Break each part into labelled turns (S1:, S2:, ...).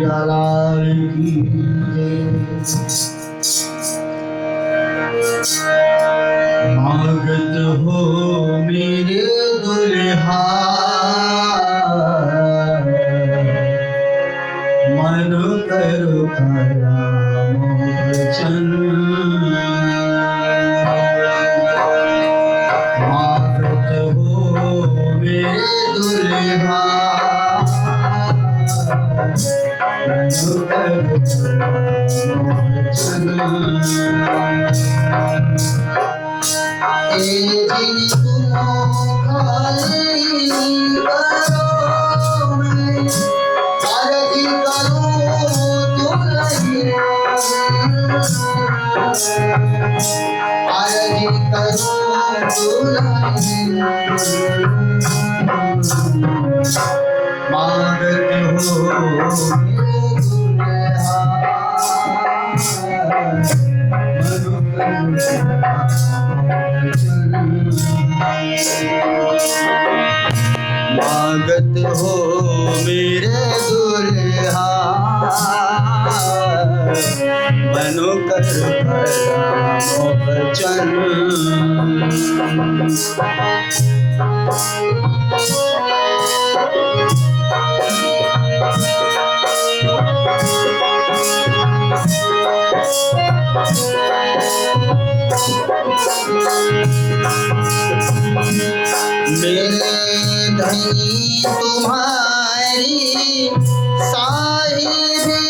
S1: लाल की मांगत हो मेरे दुल्हा मन करो वचन मांगत हो मेरे दुल्हा मन करो वचन मांगत हो मेरे दुल्हा बनो कर वचन मेरे धनी तुम्हारी साहिबी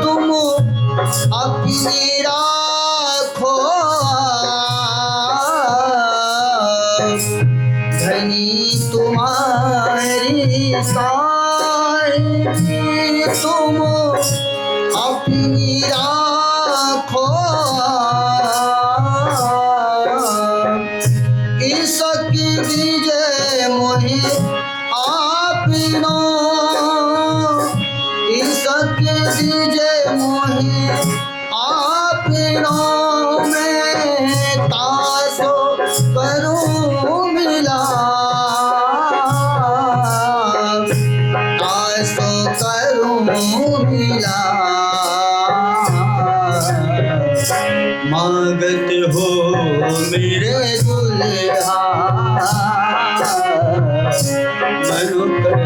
S1: तुम अपनी राखो धनी तुम्हारी साहिबी तुम अपनी राखो इसकी दीजिए मोहे आपनो इसकी दीजिए मोहे आपनो मैं तासो करूं मिला तासो करूं मिला मांगत हो मेरे दुल्हा मनु कर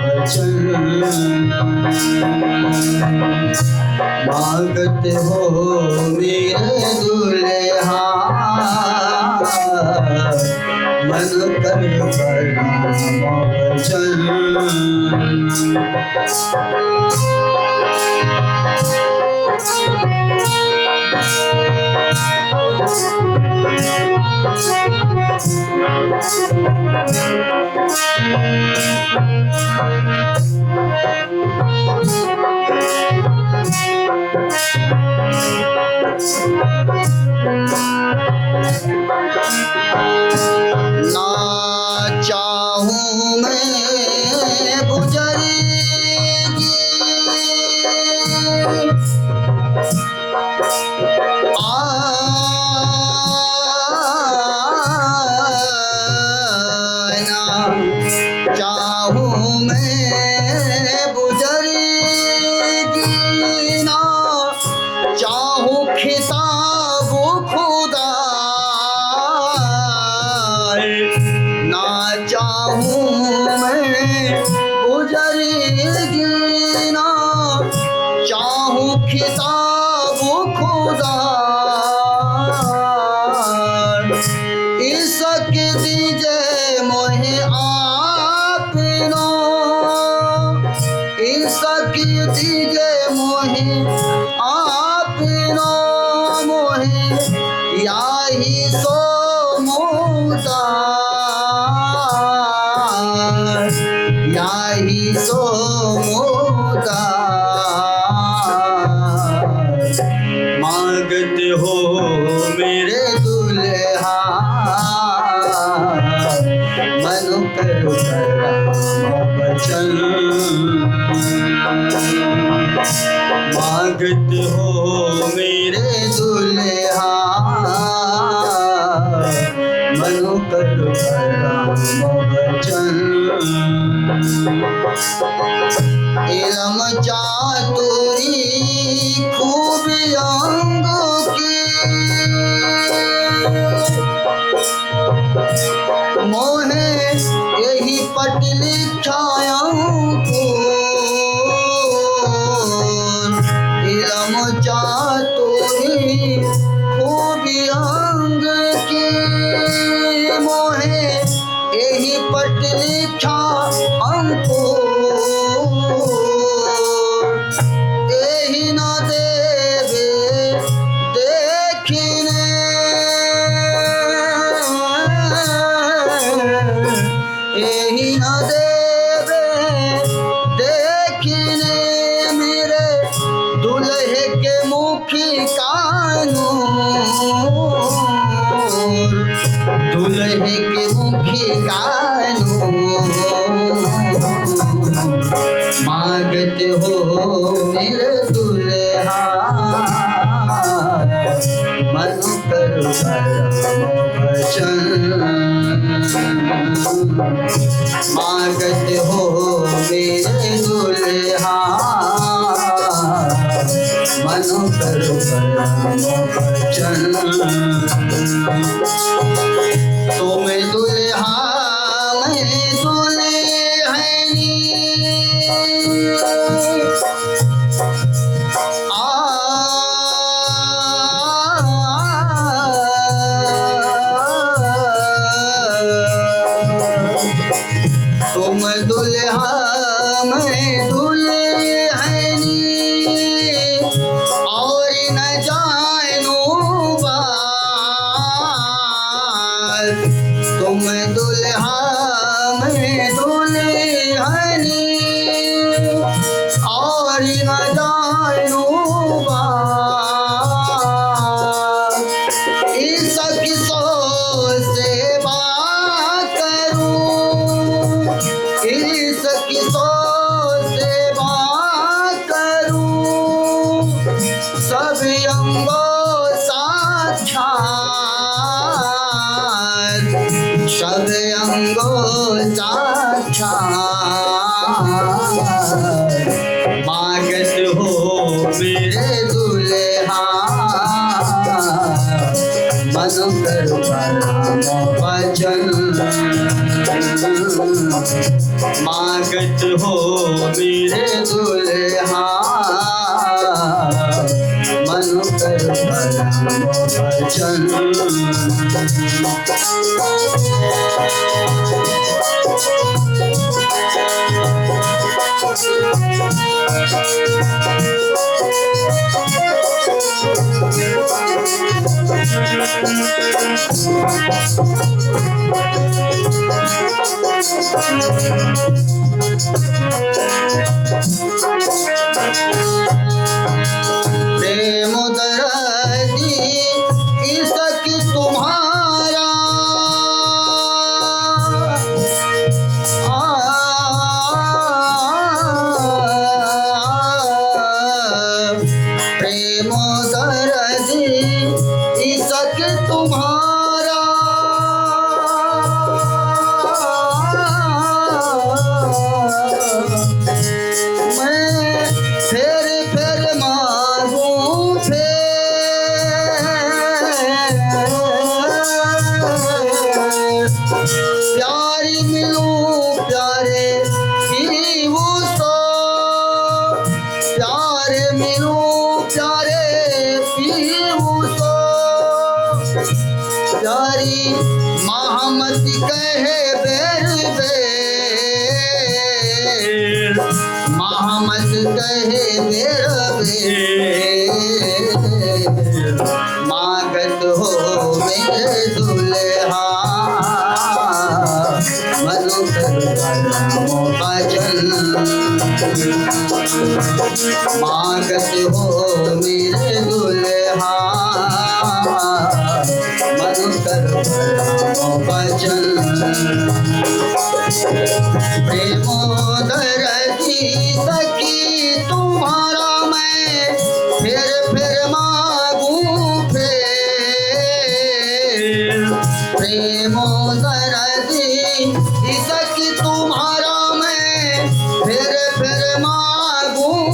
S1: वचन मांगत हो मेरे दुल्हा मनु कर वचन ना चाहूं मैं गुजरेगी चाहूं मैं गुजरेगी ना चाहूं खिताब खुदा ना चाहूं मैं गुजरेगी ना चाहूं खिताब खुदा इसके दीजिए मोहे आपनो इसकी दीजिए मोहे आपनो मोहे याही सो मुदा याही सो मुदा मांगत हो मेरे दुल्हा मनु कर वचन मांगत हो मेरे दुल्हा मनु कर वचन चातुरी खूब अंगों की, मोहे यही पट लिखाऊं इलम चातुरी खूब अंग की, मोहे यही पट लिखा हमको यही न देवे देखने, यही न देवे देखने मेरे दुल्हे के मुखी कानून, दुल्हे के मुखी कानून मांगते हो मेरे दुल्हा मन कर वचन, मांगते हो मेरे दुल्हा मन कर वचन, तुम दुल्हा मैं दुल्हनी, तुम दुल्हा मैं दुल्हनी और न जानू बात, तुम दुल्हा मैं दुल्हनी और न जानू बात, इस किसो से बात करूं, इस किसो से बात करूं, सब अंगों साक्षात, सब अंगों साक्षात मांगत हो मेरे दुल्हा मन कर वचन, मांगत हो मेरे दुल्हा मन कर वचन, प्रेम दर्दी इसक तुम्हारा प्रेम दर्दी इसक तुम्हारा, मैं फिर मांगूं प्यारी मिलूं प्यारे पीऊं सो, प्यारे मिलूं प्यारे पीऊं सो, प्यारी महामती कहे बेर बेर, महामत कहे बेर बेर, मांगत हो मेरे दुल्हा मन कर वचन, मांगत हो मेरे दुल्हा मन कर वचन, प्रेमो दर्दी सखी तुम्हारा मैं फिर मांगूं प्रेमो दर्दी सखी तुम्हारा मैं फिर मांगूं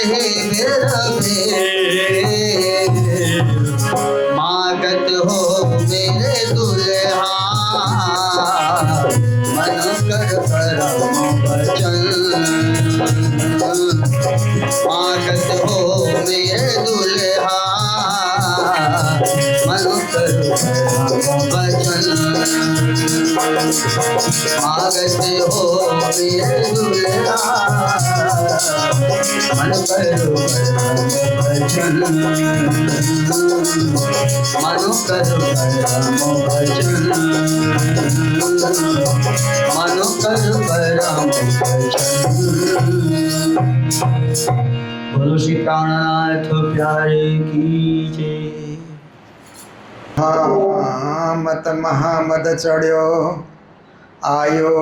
S1: रहे बेर मागत हो मेरे दुल्हा मन कर परम वचन मागत हो मेरे दुल्हा मन कर परम वचन मागत हो मेरे दुल्हा मन करो भजन मनो करो भजन मनो करो भजन। बोलो श्री प्राणनाथ प्यारे की जय।
S2: हाँ मत महामद चढ़्यो आयो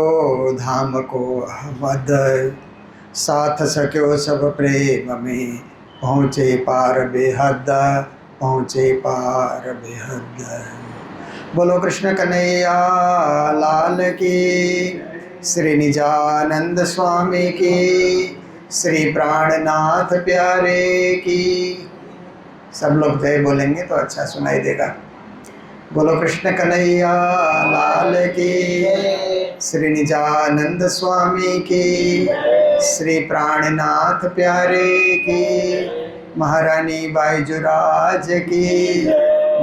S2: धाम को मद साथ सक्यो सब प्रेम में पहुँचे पार बेहद पहुँचे पार बेहद। बोलो कृष्ण कन्हैया लाल की, श्री निजानंद स्वामी की, श्री प्राणनाथ प्यारे की। सब लोग जय बोलेंगे तो अच्छा सुनाई देगा। बोलो कृष्ण कन्हैया लाल की, श्री निजानंद स्वामी की, श्री प्राणनाथ प्यारे की, महारानी बाईजुराज की,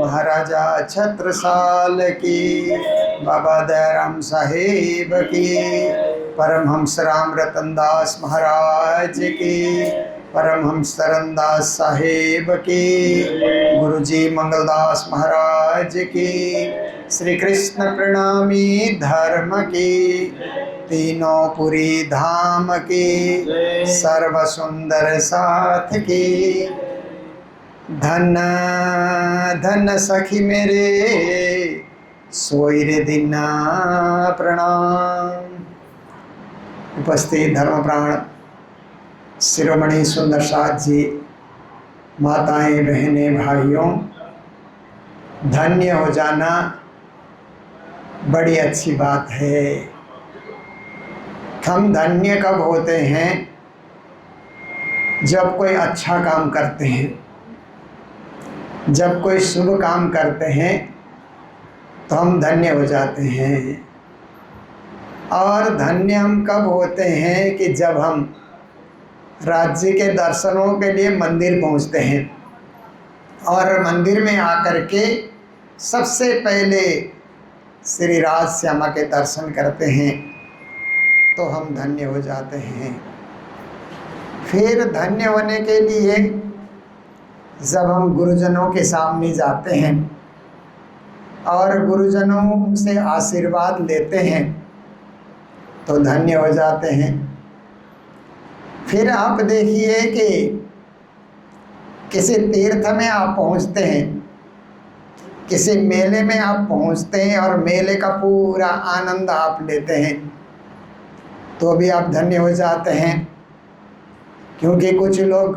S2: महाराजा छत्रसाल की, बाबा दयाराम साहेब की, परमहंस राम रतन दास महाराज की, परमहंस तरनदास साहेब की, गुरुजी मंगलदास महाराज की, श्री कृष्ण प्रणामी धर्म की, तीनों पुरी धाम की, सर्व सुंदर साथ की। धन धन सखी मेरे सोई रे दीना प्रणाम। उपस्थित धर्म प्राण शिरोमणि सुंदर साथ जी, माताएं बहनें भाइयों, धन्य हो जाना बड़ी अच्छी बात है। हम धन्य कब होते हैं? जब कोई अच्छा काम करते हैं, जब कोई शुभ काम करते हैं तो हम धन्य हो जाते हैं। और धन्य हम कब होते हैं कि जब हम राज्य के दर्शनों के लिए मंदिर पहुंचते हैं और मंदिर में आकर के सबसे पहले श्री राज श्यामा के दर्शन करते हैं तो हम धन्य हो जाते हैं। फिर धन्य होने के लिए जब हम गुरुजनों के सामने जाते हैं और गुरुजनों से आशीर्वाद लेते हैं तो धन्य हो जाते हैं। फिर आप देखिए कि किसी तीर्थ में आप पहुंचते हैं, किसी मेले में आप पहुंचते हैं और मेले का पूरा आनंद आप लेते हैं तो भी आप धन्य हो जाते हैं। क्योंकि कुछ लोग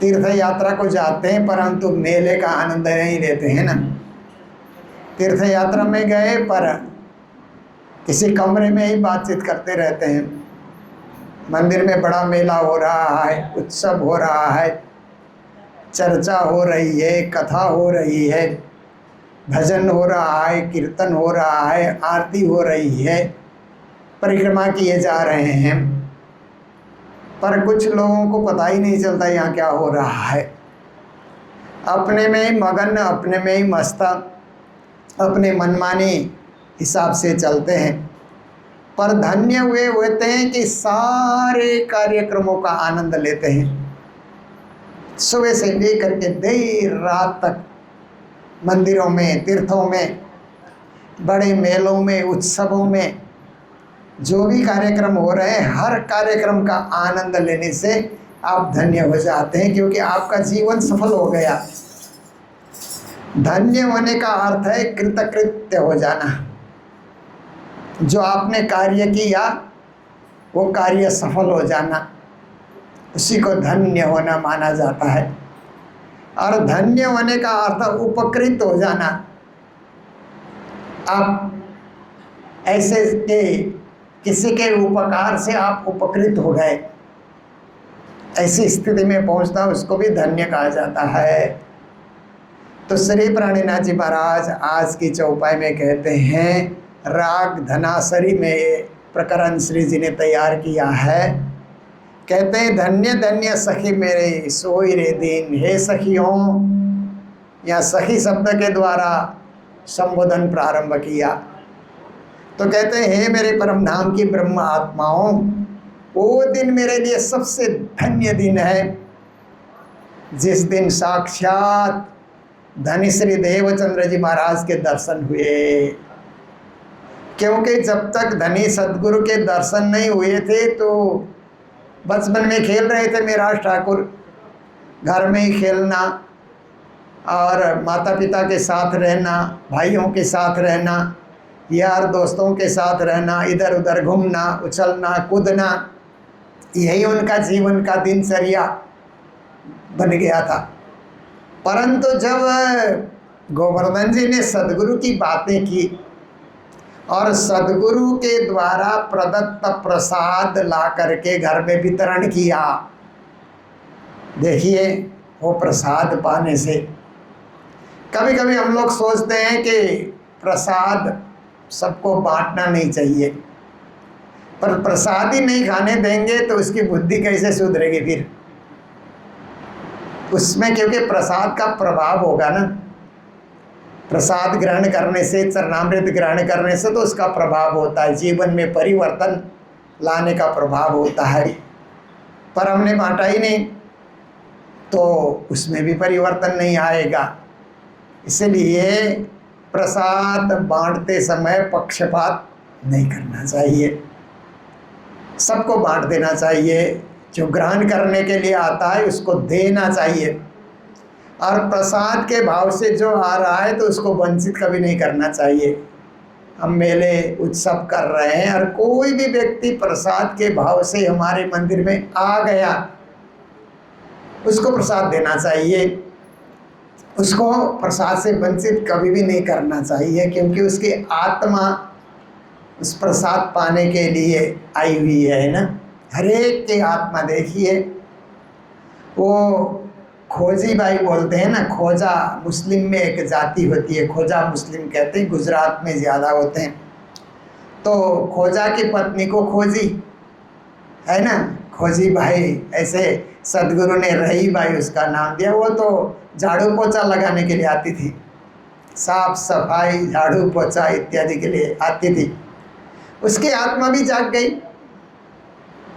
S2: तीर्थ यात्रा को जाते हैं परंतु मेले का आनंद नहीं लेते हैं ना। तीर्थ यात्रा में गए पर किसी कमरे में ही बातचीत करते रहते हैं। मंदिर में बड़ा मेला हो रहा है, उत्सव हो रहा है, चर्चा हो रही है, कथा हो रही है, भजन हो रहा है, कीर्तन हो रहा है, आरती हो रही है, परिक्रमा किए जा रहे हैं, पर कुछ लोगों को पता ही नहीं चलता यहाँ क्या हो रहा है। अपने में ही मगन, अपने में ही मस्ता, अपने मनमानी हिसाब से चलते हैं। पर धन्य हुए होते हैं कि सारे कार्यक्रमों का आनंद लेते हैं। सुबह से लेकर के देर रात तक मंदिरों में, तीर्थों में, बड़े मेलों में, उत्सवों में जो भी कार्यक्रम हो रहे हैं, हर कार्यक्रम का आनंद लेने से आप धन्य हो जाते हैं क्योंकि आपका जीवन सफल हो गया। धन्य होने का अर्थ है कृतकृत्य हो जाना। जो आपने कार्य किया वो कार्य सफल हो जाना, उसी को धन्य होना माना जाता है। और धन्य होने का अर्थ उपकृत हो जाना। आप ऐसे के किसी के उपकार से आप उपकृत हो गए, ऐसी स्थिति में पहुंचता उसको भी धन्य कहा जाता है। तो श्री प्राणीनाथ जी महाराज आज की चौपाई में कहते हैं, राग धनासरी में ये प्रकरण श्री जी ने तैयार किया है। कहते हैं, धन्य धन्य सखी मेरे सोई रे दिन। हे सखियों, या सखी शब्द के द्वारा संबोधन प्रारंभ किया। तो कहते हैं, हे मेरे परम धाम की ब्रह्म आत्माओं, वो दिन मेरे लिए सबसे धन्य दिन है जिस दिन साक्षात धनी श्री देवचंद्र जी महाराज के दर्शन हुए। क्योंकि जब तक धनी सदगुरु के दर्शन नहीं हुए थे तो बचपन में खेल रहे थे मेरा ठाकुर, घर में ही खेलना और माता पिता के साथ रहना, भाइयों के साथ रहना, यार दोस्तों के साथ रहना, इधर उधर घूमना, उछलना कूदना, यही उनका जीवन का दिनचर्या बन गया था। परंतु जब गोवर्धन जी ने सदगुरु की बातें की और सदगुरु के द्वारा प्रदत्त प्रसाद ला करके घर में वितरण किया, देखिए वो प्रसाद पाने से कभी कभी हम लोग सोचते हैं कि प्रसाद सबको बांटना नहीं चाहिए, पर प्रसाद ही नहीं खाने देंगे तो उसकी बुद्धि कैसे सुधरेगी फिर उसमें, क्योंकि प्रसाद का प्रभाव होगा ना। प्रसाद ग्रहण करने से, चरणामृत ग्रहण करने से तो उसका प्रभाव होता है, जीवन में परिवर्तन लाने का प्रभाव होता है। पर हमने बांटा ही नहीं तो उसमें भी परिवर्तन नहीं आएगा। इसलिए प्रसाद बांटते समय पक्षपात नहीं करना चाहिए, सबको बांट देना चाहिए। जो ग्रहण करने के लिए आता है उसको देना चाहिए, और प्रसाद के भाव से जो आ रहा है तो उसको वंचित कभी नहीं करना चाहिए। हम मेले उत्सव कर रहे हैं और कोई भी व्यक्ति प्रसाद के भाव से हमारे मंदिर में आ गया, उसको प्रसाद देना चाहिए, उसको प्रसाद से वंचित कभी भी नहीं करना चाहिए, क्योंकि उसकी आत्मा उस प्रसाद पाने के लिए आई हुई है ना। हर एक की आत्मा, देखिए वो खोजी भाई बोलते हैं ना, खोजा मुस्लिम में एक जाति होती है, खोजा मुस्लिम कहते हैं, गुजरात में ज़्यादा होते हैं। तो खोजा की पत्नी को खोजी है ना, खोजी भाई, ऐसे सदगुरु ने रही भाई उसका नाम दिया। वो तो झाड़ू पोछा लगाने के लिए आती थी, साफ सफाई झाड़ू पोछा इत्यादि के लिए आती थी। उसकी आत्मा भी जाग गई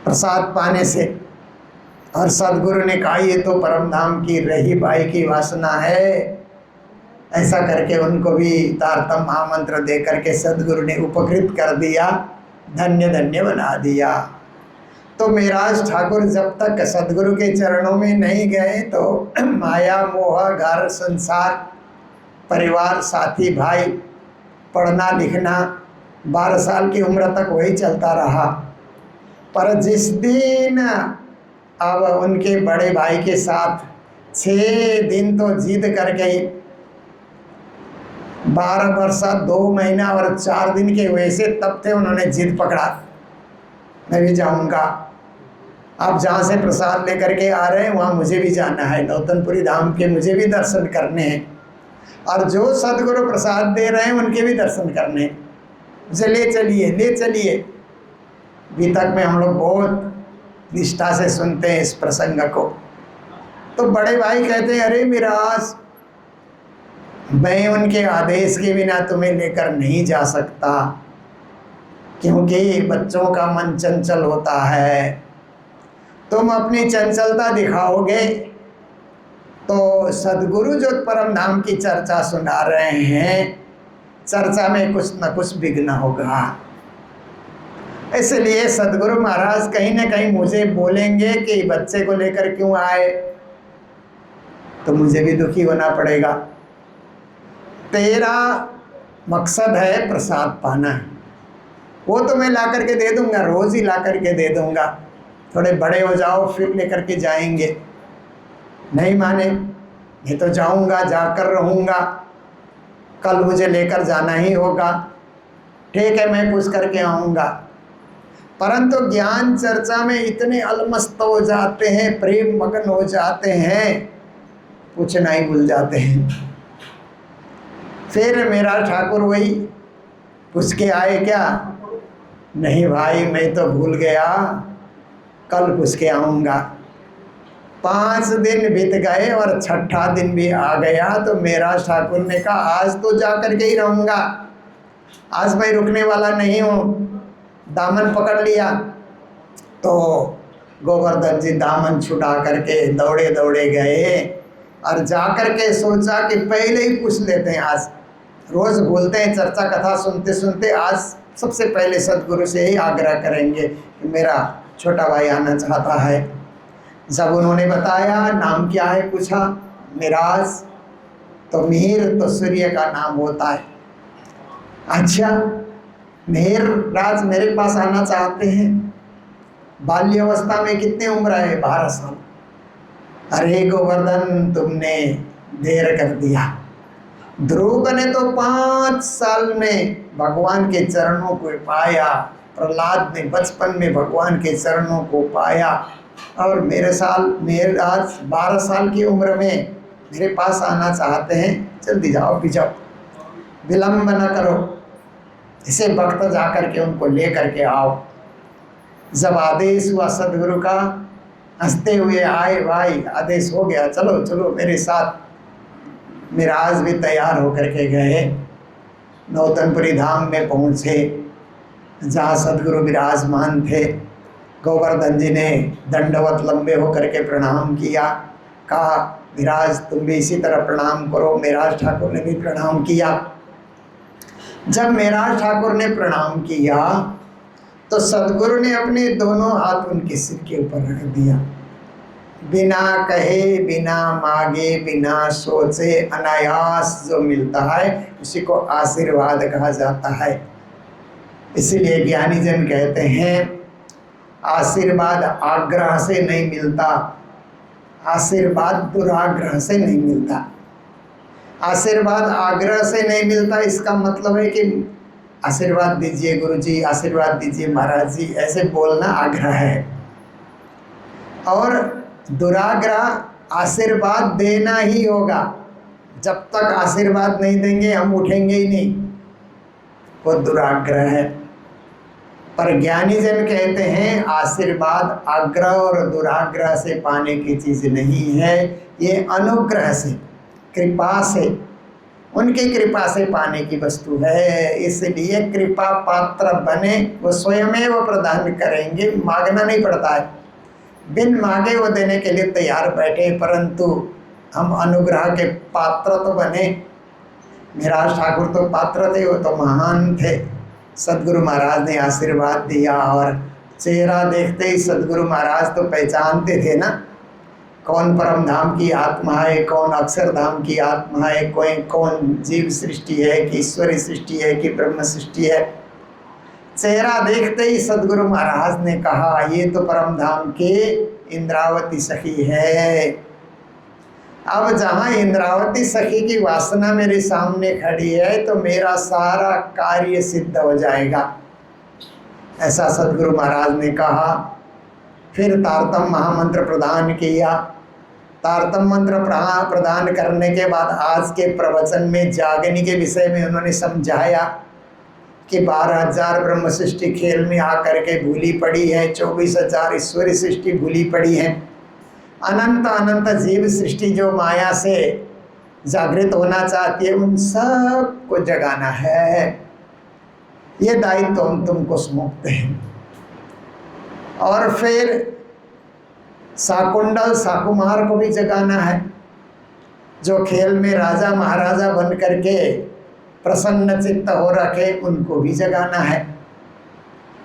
S2: प्रसाद पाने से, और सदगुरु ने कहा ये तो परम धाम की रही भाई की वासना है। ऐसा करके उनको भी तारतम महामंत्र दे करके सदगुरु ने उपकृत कर दिया, धन्य धन्य बना दिया। तो मेराज ठाकुर जब तक सदगुरु के चरणों में नहीं गए तो माया मोह, घर संसार, परिवार, साथी भाई, पढ़ना लिखना, 12 साल की उम्र तक वही चलता रहा। पर जिस दिन अब उनके बड़े भाई के साथ 6 दिन तो जिद कर गई, 12 वर्ष 2 महीना और 4 दिन के हुए से, तब थे उन्होंने जिद पकड़ा, मैं भी जाऊंगा। आप जहाँ से प्रसाद लेकर के आ रहे हैं वहाँ मुझे भी जाना है, नौतनपुरी धाम के मुझे भी दर्शन करने हैं, और जो सदगुरु प्रसाद दे रहे हैं उनके भी दर्शन करने हैं, मुझे ले चलिए ले चलिए। अभी तक में हम लोग बहुत निष्ठा से सुनते हैं इस प्रसंग को। तो बड़े भाई कहते हैं, अरे मिराज, मैं उनके आदेश के बिना तुम्हें लेकर नहीं जा सकता, क्योंकि बच्चों का मन चंचल होता है। तुम अपनी चंचलता दिखाओगे तो सदगुरु जो परम धाम की चर्चा सुना रहे हैं, चर्चा में कुछ न कुछ विघ्न होगा। इसलिए सदगुरु महाराज कहीं न कहीं मुझे बोलेंगे कि बच्चे को लेकर क्यों आए, तो मुझे भी दुखी होना पड़ेगा। तेरा मकसद है प्रसाद पाना, वो तो मैं ला करके दे दूंगा, रोज़ ही ला करके दे दूंगा, थोड़े बड़े हो जाओ फिर लेकर के जाएंगे। नहीं माने, मैं तो जाऊंगा, जाकर रहूँगा, कल मुझे लेकर जाना ही होगा। ठीक है, मैं पूछ करके आऊँगा। परंतु ज्ञान चर्चा में इतने अलमस्त हो जाते हैं, प्रेम मगन हो जाते हैं, पूछना ही भूल जाते हैं। फिर मेरा ठाकुर वही पूछ के आए, क्या? नहीं भाई, मैं तो भूल गया, कल पूछ के आऊँगा। 5 दिन बीत गए और छठा दिन भी आ गया तो मेरा ठाकुर ने कहा आज तो जा कर के ही रहूँगा, आज मैं रुकने वाला नहीं हूँ। दामन पकड़ लिया तो गोवर्धन जी दामन छुड़ा करके दौड़े दौड़े गए और जा कर के सोचा कि पहले ही पूछ लेते हैं। आज रोज़ भूलते हैं, चर्चा कथा सुनते सुनते आज सबसे पहले सदगुरु से ही आग्रह करेंगे कि मेरा छोटा भाई आना चाहता है। जब उन्होंने बताया नाम क्या है पूछा, मिराज, तो मिहिर तो सूर्य का नाम होता है। अच्छा, मिहिर राज मेरे पास आना चाहते हैं। बाल्यावस्था में कितनी उम्र है? 12 साल। अरे गोवर्धन, तुमने देर कर दिया। ध्रुव ने तो 5 साल में भगवान के चरणों को पाया, प्रहलाद ने बचपन में भगवान के चरणों को पाया, और मेरे आज 12 साल की उम्र में मेरे पास आना चाहते हैं। जल्दी जाओ, भी जाओ, विलम्ब न करो। इसे भक्त जा कर के उनको ले करके आओ। जब आदेश हुआ सदगुरु का, हंसते हुए आए, भाई आदेश हो गया, चलो चलो मेरे साथ। मिराज भी तैयार होकर के गए, नौतनपुरी धाम में पहुँचे जहाँ सदगुरु विराजमान थे। गोवर्धन जी ने दंडवत लंबे होकर के प्रणाम किया, कहा विराज तुम भी इसी तरह प्रणाम करो। मेराज ठाकुर ने भी प्रणाम किया। जब मेराज ठाकुर ने प्रणाम किया तो सदगुरु ने अपने दोनों हाथ उनके सिर के ऊपर रख दिया। बिना कहे, बिना मांगे, बिना सोचे अनायास जो मिलता है उसी को आशीर्वाद कहा जाता है। इसलिए ज्ञानी जन कहते हैं आशीर्वाद आग्रह से नहीं मिलता, आशीर्वाद दुराग्रह से नहीं मिलता। आशीर्वाद आग्रह से नहीं मिलता, इसका मतलब है कि आशीर्वाद दीजिए गुरुजी, आशीर्वाद दीजिए महाराज जी, ऐसे बोलना आग्रह है। और दुराग्रह आशीर्वाद देना ही होगा। जब तक आशीर्वाद नहीं देंगे हम उठेंगे ही नहीं, वो दुराग्रह है। पर ज्ञानी जन कहते हैं आशीर्वाद आग्रह और दुराग्रह से पाने की चीज़ नहीं है, ये अनुग्रह से, कृपा से, उनकी कृपा से पाने की वस्तु है। इसलिए कृपा पात्र बने, वो स्वयं वो प्रदान करेंगे, मांगना नहीं पड़ता है। बिन मांगे वो देने के लिए तैयार बैठे, परंतु हम अनुग्रह के पात्र तो बने। मिराज ठाकुर तो पात्र थे, वो तो महान थे। सदगुरु महाराज ने आशीर्वाद दिया और चेहरा देखते ही सदगुरु महाराज तो पहचानते थे ना, कौन परम धाम की आत्मा है, कौन अक्षरधाम की आत्मा है, कौन जीव सृष्टि है कि ईश्वरी सृष्टि है कि ब्रह्म सृष्टि है। चेहरा देखते ही सदगुरु महाराज ने कहा ये तो परम धाम के इंद्रावती सखी है। अब जहाँ इंद्रावती सखी की वासना मेरे सामने खड़ी है तो मेरा सारा कार्य सिद्ध हो जाएगा, ऐसा सदगुरु महाराज ने कहा। फिर तारतम महामंत्र प्रदान किया। तारतम मंत्र प्रदान करने के बाद आज के प्रवचन में जागनी के विषय में उन्होंने समझाया कि 12,000 ब्रह्म सृष्टि खेल में आकर के भूली पड़ी है, 24,000 ईश्वरी सृष्टि भूली पड़ी है, अनंत अनंत जीव सृष्टि जो माया से जागृत होना चाहती है उन सब को जगाना है। ये दायित्व हम तुमको सौंपते हैं। और फिर साकुंडल साकुमार को भी जगाना है, जो खेल में राजा महाराजा बन करके प्रसन्न चित्त हो रखे उनको भी जगाना है।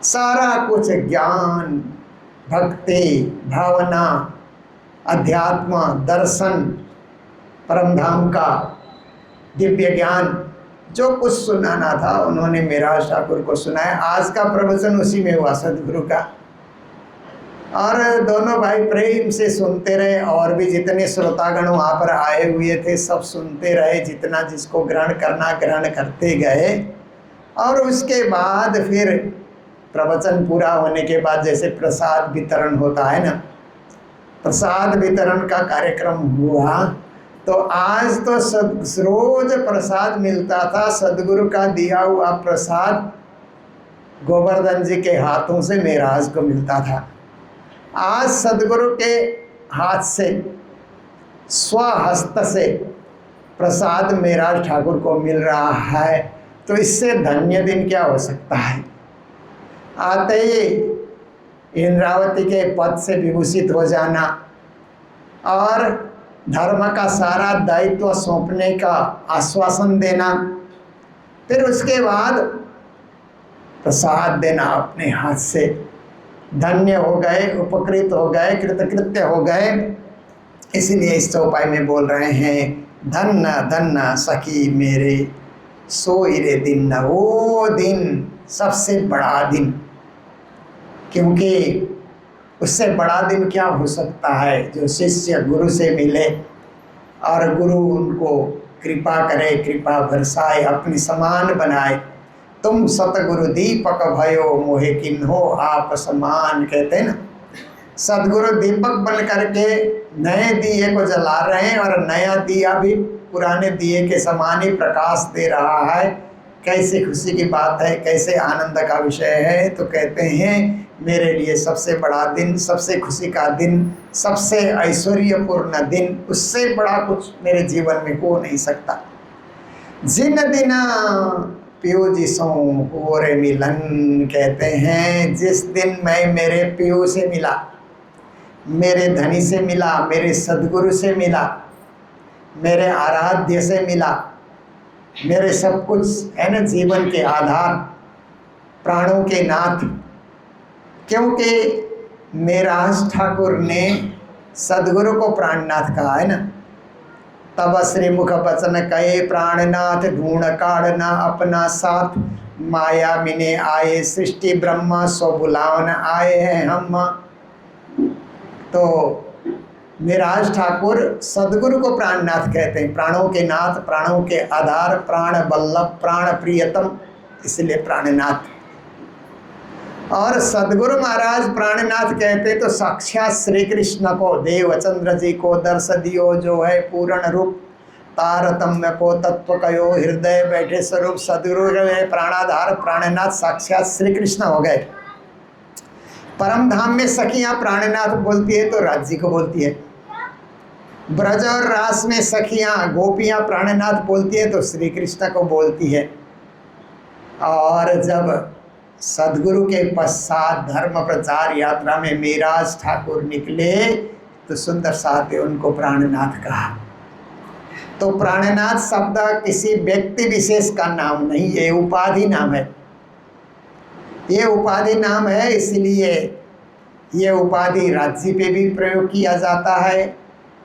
S2: सारा कुछ ज्ञान, भक्ति, भावना, अध्यात्म, दर्शन, परमधाम का दिव्य ज्ञान जो कुछ सुनाना था उन्होंने मिराज ठाकुर को सुनाया। आज का प्रवचन उसी में हुआ सदगुरु का। और दोनों भाई प्रेम से सुनते रहे, और भी जितने श्रोतागण वहाँ पर आए हुए थे सब सुनते रहे, जितना जिसको ग्रहण करना ग्रहण करते गए। और उसके बाद फिर प्रवचन पूरा होने के बाद जैसे प्रसाद वितरण होता है ना, प्रसाद वितरण का कार्यक्रम हुआ। तो आज तो रोज प्रसाद मिलता था, सदगुरु का दिया हुआ प्रसाद गोवर्धन जी के हाथों से महाराज को मिलता था। आज सदगुरु के हाथ से स्वहस्त से प्रसाद महाराज ठाकुर को मिल रहा है, तो इससे धन्य दिन क्या हो सकता है। आते ही इंद्रावती के पद से विभूषित हो जाना और धर्म का सारा दायित्व सौंपने का आश्वासन देना, फिर उसके बाद प्रसाद देना अपने हाथ से, धन्य हो गए, उपकृत हो गए, कृतकृत्य हो गए। इसलिए इस चौपाई में बोल रहे हैं, धन्य धन्य सखी मेरे सोई रे दिन, वो दिन सबसे बड़ा दिन, क्योंकि उससे बड़ा दिन क्या हो सकता है। जो शिष्य गुरु से मिले और गुरु उनको कृपा करे, कृपा बरसाए, अपनी समान बनाए। तुम सतगुरु दीपक भयो मोहे किन्हो आप समान, कहते हैं ना। सदगुरु दीपक बन करके नए दिए को जला रहे हैं और नया दिया भी पुराने दिए के समान ही प्रकाश दे रहा है। कैसी खुशी की बात है, कैसे आनंद का विषय है। तो कहते हैं मेरे लिए सबसे बड़ा दिन, सबसे खुशी का दिन, सबसे ऐश्वर्यपूर्ण दिन, उससे बड़ा कुछ मेरे जीवन में हो नहीं सकता। जिन दिना पियो जी सो हो रे मिलन, कहते हैं जिस दिन मैं मेरे पियो से मिला, मेरे धनी से मिला, मेरे सदगुरु से मिला, मेरे आराध्य से मिला, मेरे सब कुछ है ना, जीवन के आधार, प्राणों के नाथ। क्योंकि महाराज ठाकुर ने सदगुरु को प्राणनाथ कहा है ना। तब श्री मुख बचन कहे प्राणनाथ, ढूंढ काढ़ना अपना साथ, माया मिने आए सृष्टि ब्रह्मा, सो बुलावन आए हैं हम। तो महाराज ठाकुर सदगुरु को प्राणनाथ कहते हैं, प्राणों के नाथ, प्राणों के आधार, प्राण बल्लभ, प्राण प्रियतम, इसलिए प्राणनाथ। और सदगुरु महाराज प्राणनाथ कहते तो साक्षात श्री कृष्ण को, देवचंद्र जी को दर्श दियो जो है पूर्ण रूप, तारतम्य को तत्व कयो हृदय बैठे स्वरूप। सदगुरु प्राणाधार प्राणनाथ साक्षात श्री कृष्ण हो गए। परम धाम में सखियां प्राणनाथ बोलती है तो राज्य को बोलती है। ब्रज और रास में सखियां गोपियां प्राणनाथ बोलती है तो श्री कृष्ण को बोलती है। और जब सदगुरु के पश्चात धर्म प्रचार यात्रा में महाराज ठाकुर निकले तो सुंदर साथ उनको प्राणनाथ कहा। तो प्राणनाथ शब्द किसी व्यक्ति विशेष का नाम नहीं, ये उपाधि नाम है। ये उपाधि नाम है, इसलिए ये उपाधि राज्य पे भी प्रयोग किया जाता है,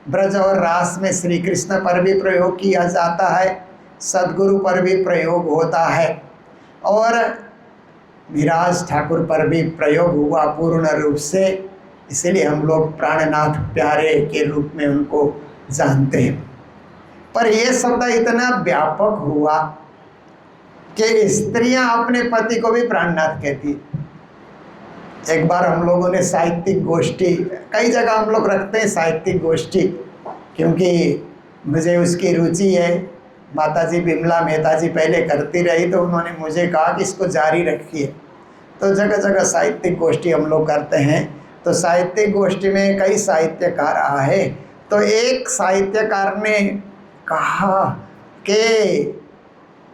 S2: ब्रज और रास में श्री कृष्ण पर भी प्रयोग किया जाता है, सदगुरु पर भी प्रयोग होता है और महाराज ठाकुर पर भी प्रयोग हुआ पूर्ण रूप से। इसलिए हम लोग प्राणनाथ प्यारे के रूप में उनको जानते हैं। पर यह शब्द इतना व्यापक हुआ कि स्त्रियां अपने पति को भी प्राणनाथ कहती। एक बार हम लोगों ने साहित्यिक गोष्ठी, कई जगह हम लोग रखते हैं साहित्यिक गोष्ठी, क्योंकि मुझे उसकी रुचि है। माताजी बिमला मेहता जी पहले करती रही तो उन्होंने मुझे कहा कि इसको जारी रखिए। तो जगह जगह साहित्यिक गोष्ठी हम लोग करते हैं। तो साहित्यिक गोष्ठी में कई साहित्यकार आए, तो एक साहित्यकार ने कहा कि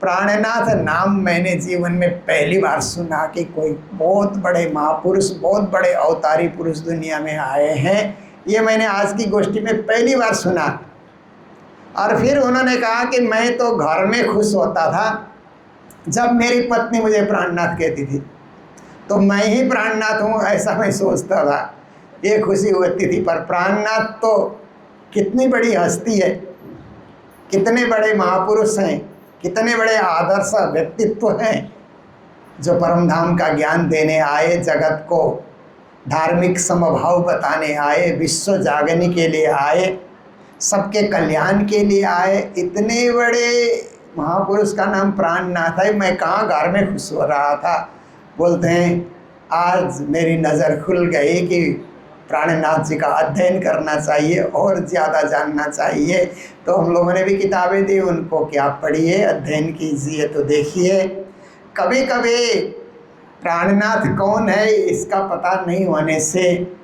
S2: प्राणनाथ नाम मैंने जीवन में पहली बार सुना कि कोई बहुत बड़े महापुरुष, बहुत बड़े अवतारी पुरुष दुनिया में आए हैं, ये मैंने आज की गोष्ठी में पहली बार सुना। और फिर उन्होंने कहा कि मैं तो घर में खुश होता था जब मेरी पत्नी मुझे प्राणनाथ कहती थी, तो मैं ही प्राणनाथ हूँ ऐसा मैं सोचता था, ये खुशी होती थी। पर प्राणनाथ तो कितनी बड़ी हस्ती है, कितने बड़े महापुरुष हैं, कितने बड़े आदर्श व्यक्तित्व हैं जो परम धाम का ज्ञान देने आए, जगत को धार्मिक समभाव बताने आए, विश्व जागने के लिए आए, सबके कल्याण के लिए आए। इतने बड़े महापुरुष का नाम प्राणनाथ है, मैं कहाँ घर में खुश हो रहा था। बोलते हैं आज मेरी नज़र खुल गई कि प्राणनाथ जी का अध्ययन करना चाहिए और ज़्यादा जानना चाहिए। तो हम लोगों ने भी किताबें दी उनको कि आप पढ़िए, अध्ययन कीजिए। तो देखिए, कभी कभी प्राणनाथ कौन है इसका पता नहीं होने से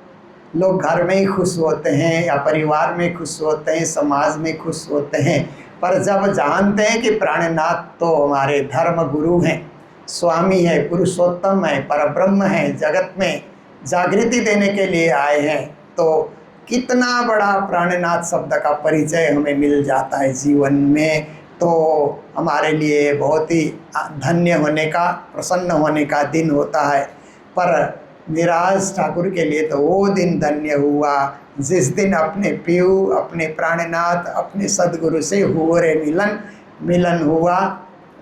S2: लोग घर में ही खुश होते हैं या परिवार में खुश होते हैं, समाज में खुश होते हैं। पर जब जानते हैं कि प्राणनाथ तो हमारे धर्म गुरु हैं, स्वामी है, पुरुषोत्तम है, परब्रह्म है, जगत में जागृति देने के लिए आए हैं, तो कितना बड़ा प्राणनाथ शब्द का परिचय हमें मिल जाता है जीवन में। तो हमारे लिए बहुत ही धन्य होने का, प्रसन्न होने का दिन होता है। पर निराज ठाकुर के लिए तो वो दिन धन्य हुआ जिस दिन अपने पीयू, अपने प्राणनाथ, अपने सदगुरु से हुए मिलन हुआ,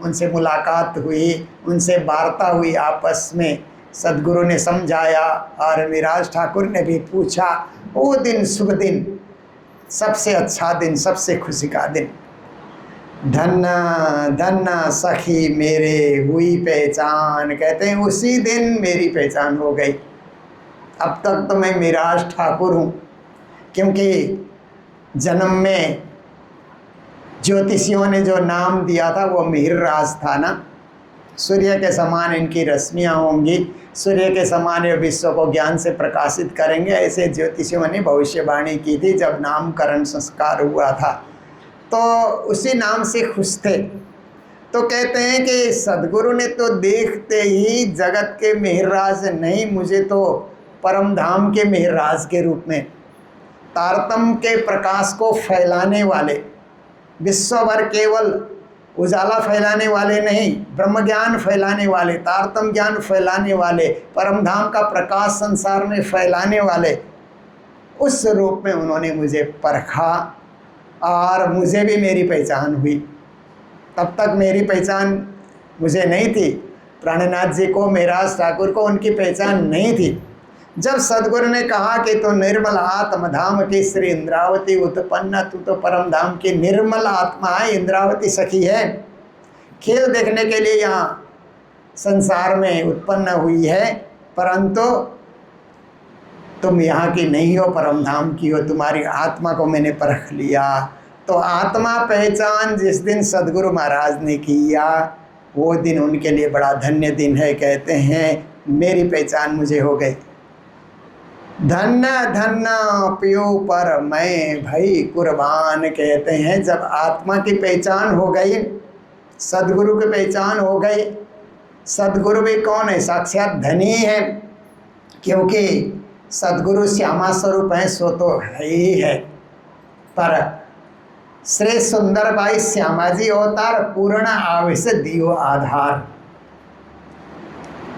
S2: उनसे मुलाकात हुई, उनसे वार्ता हुई आपस में। सदगुरु ने समझाया और निराज ठाकुर ने भी पूछा। वो दिन शुभ दिन, सबसे अच्छा दिन, सबसे खुशी का दिन। धन्ना धन्ना सखी मेरे हुई पहचान, कहते हैं उसी दिन मेरी पहचान हो गई। अब तक तो मैं निराज ठाकुर हूँ, क्योंकि जन्म में ज्योतिषियों ने जो नाम दिया था वो मिहिरराज था ना। सूर्य के समान इनकी रश्मियाँ होंगी, सूर्य के समान ये विश्व को ज्ञान से प्रकाशित करेंगे, ऐसे ज्योतिषियों ने भविष्यवाणी की थी जब नामकरण संस्कार हुआ था। तो उसी नाम से खुश थे। तो कहते हैं कि सदगुरु ने तो देखते ही जगत के मिहिरराज नहीं, मुझे तो परम धाम के मिहिरराज के रूप में, तारतम्य के प्रकाश को फैलाने वाले, विश्व भर केवल उजाला फैलाने वाले नहीं, ब्रह्म ज्ञान फैलाने वाले, तारतम्य ज्ञान फैलाने वाले, परम धाम का प्रकाश संसार में फैलाने वाले, उस रूप में उन्होंने मुझे परखा और मुझे भी मेरी पहचान हुई। तब तक मेरी पहचान मुझे नहीं थी, प्राणनाथ जी को, मिहिरराज ठाकुर को उनकी पहचान नहीं थी। जब सदगुरु ने कहा कि तो निर्मल आत्म धाम की श्री इंद्रावती उत्पन्न, तू तो परम धाम की निर्मल आत्मा है, इंद्रावती सखी है, खेल देखने के लिए यहाँ संसार में उत्पन्न हुई है, परंतु तुम यहाँ की नहीं हो, परम धाम की हो, तुम्हारी आत्मा को मैंने परख लिया। तो आत्मा पहचान जिस दिन सदगुरु महाराज ने किया, वो दिन उनके लिए बड़ा धन्य दिन है। कहते हैं मेरी पहचान मुझे हो गई। धन्य धन्य पियो पर मैं भई कुर्बान, कहते हैं जब आत्मा की पहचान हो गई, सदगुरु की पहचान हो गई। सदगुरु भी कौन है? साक्षात धनी है, क्योंकि सदगुरु श्यामा स्वरूप हैं, सो तो है ही है। पर श्री सुंदर भाई श्यामा जी अवतार पूर्ण आवेश दियो आधार।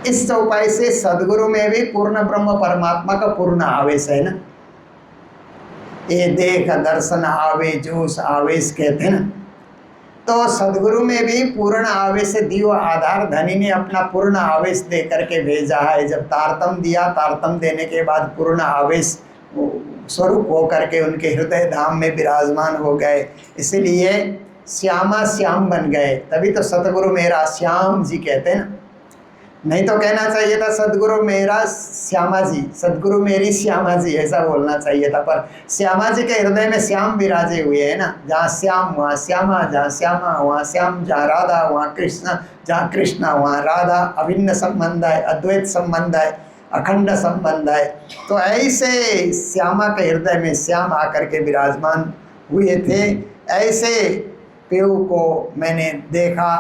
S2: इस चौपाई से सदगुरु में भी पूर्ण ब्रह्म परमात्मा का पूर्ण आवेश है ना। ये देख दर्शन आवे जोश आवेश कहते हैं ना। तो सदगुरु में भी पूर्ण आवेश दियो आधार, धनी ने अपना पूर्ण आवेश दे करके भेजा है। जब तारतम दिया, तारतम देने के बाद पूर्ण आवेश स्वरूप हो करके उनके हृदय धाम में विराजमान हो गए, इसलिए श्यामा श्याम बन गए। तभी तो सतगुरु मेरा श्याम जी कहते हैं ना। नहीं तो कहना चाहिए था सदगुरु मेरा श्यामा जी, सदगुरु मेरी श्यामा जी, ऐसा बोलना चाहिए था। पर श्यामा जी के हृदय में श्याम विराजे हुए हैं ना। जहाँ श्याम वहाँ श्यामा, जहाँ श्यामा वहाँ श्याम, जहाँ राधा वहाँ कृष्ण, जहाँ कृष्ण वहाँ राधा। अभिन्न संबंध है, अद्वैत संबंध है, अखंड संबंध है। तो ऐसे श्यामा के हृदय में श्याम आकर के विराजमान हुए थे। ऐसे पेऊ को मैंने देखा,